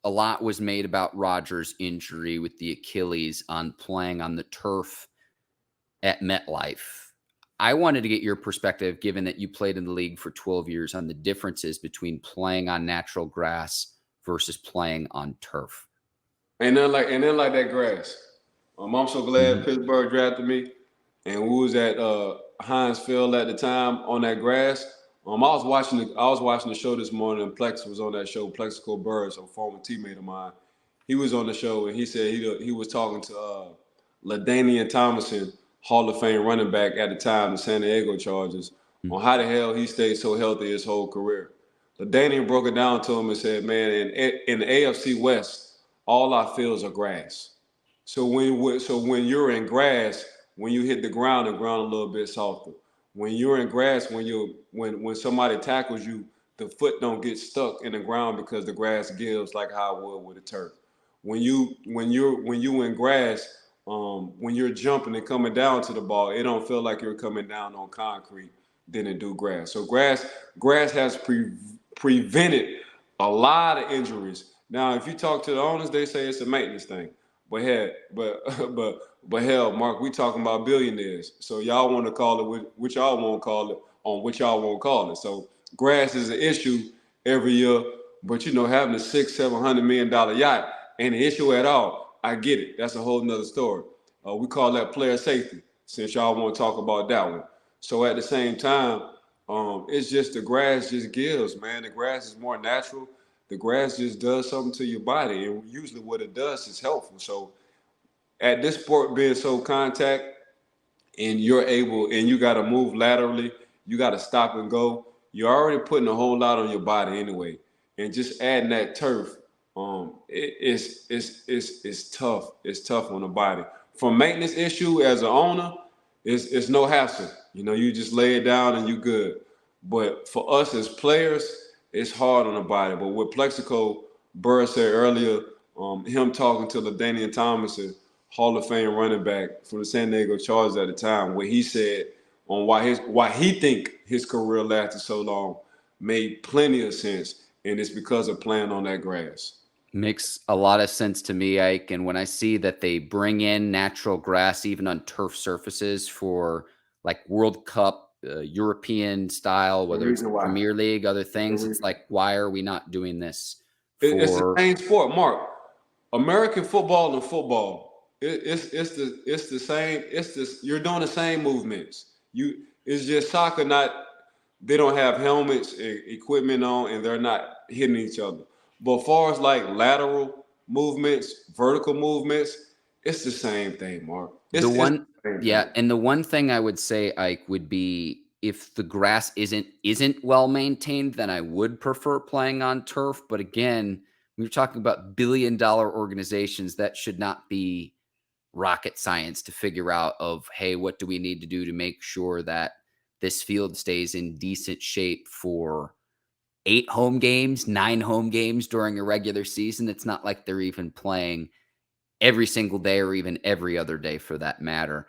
a lot was made about Rodgers' injury with the Achilles on playing on the turf at MetLife. I wanted to get your perspective, given that you played in the league for 12 years, on the differences between playing on natural grass versus playing on turf. Ain't nothing like that grass. I'm so glad Mhm. Pittsburgh drafted me, and we was at Heinz Field at the time on that grass. I was watching the show this morning, and Plex was on that show. Plexico Burris, a former teammate of mine, he was on the show, and he said he was talking to LaDainian Tomlinson, Hall of Fame running back at the time, the San Diego Chargers, on how the hell he stayed so healthy his whole career. LaDainian broke it down to him and said, "Man, in the AFC West, all our fields are grass. So when you're in grass, when you hit the ground a little bit softer. When you're in grass, when somebody tackles you, the foot don't get stuck in the ground because the grass gives like how it would with a turf. When you in grass, when you're jumping and coming down to the ball, it don't feel like you're coming down on concrete than it do grass. So grass has prevented a lot of injuries. Now, if you talk to the owners, they say it's a maintenance thing. But hell, but hell, Mark, we talking about billionaires. So y'all want to call it which y'all won't call it on which y'all won't call it. So grass is an issue every year, but having a $600-700 million yacht ain't an issue at all. I get it. That's a whole nother story. We call that player safety, since y'all want to talk about that one. So at the same time, it's just the grass just gives, man. The grass is more natural. The grass just does something to your body, and usually what it does is helpful. So at this sport being so contact, and you got to move laterally, you got to stop and go. You're already putting a whole lot on your body anyway, and just adding that turf, it's tough. It's tough on the body. For maintenance issue as an owner, it's no hassle. You just lay it down and you good. But for us as players, it's hard on the body. But what Plexico Burr said earlier, him talking to LaDainian Tomlinson, Hall of Fame running back from the San Diego Chargers at the time, where he said on why he think his career lasted so long, made plenty of sense, and it's because of playing on that grass. Makes a lot of sense to me, Ike. And when I see that they bring in natural grass, even on turf surfaces for like World Cup, European style, The whether it's reason the why. Premier League, other The things, it's reason. like, why are we not doing this It's the for? same sport, Mark. American football and football. It's the same. You're doing the same movements. It's just soccer. Not they don't have helmets and equipment on, and they're not hitting each other. But as far as like lateral movements, vertical movements, it's the same thing, Mark. The It's one the same Yeah, thing. and the one thing I would say, Ike, would be if the grass isn't well maintained, then I would prefer playing on turf. But again, when you're talking about billion-dollar organizations, that should not be rocket science to figure out of, hey, what do we need to do to make sure that this field stays in decent shape for 8 home games, 9 home games during a regular season? It's not like they're even playing every single day or even every other day for that matter.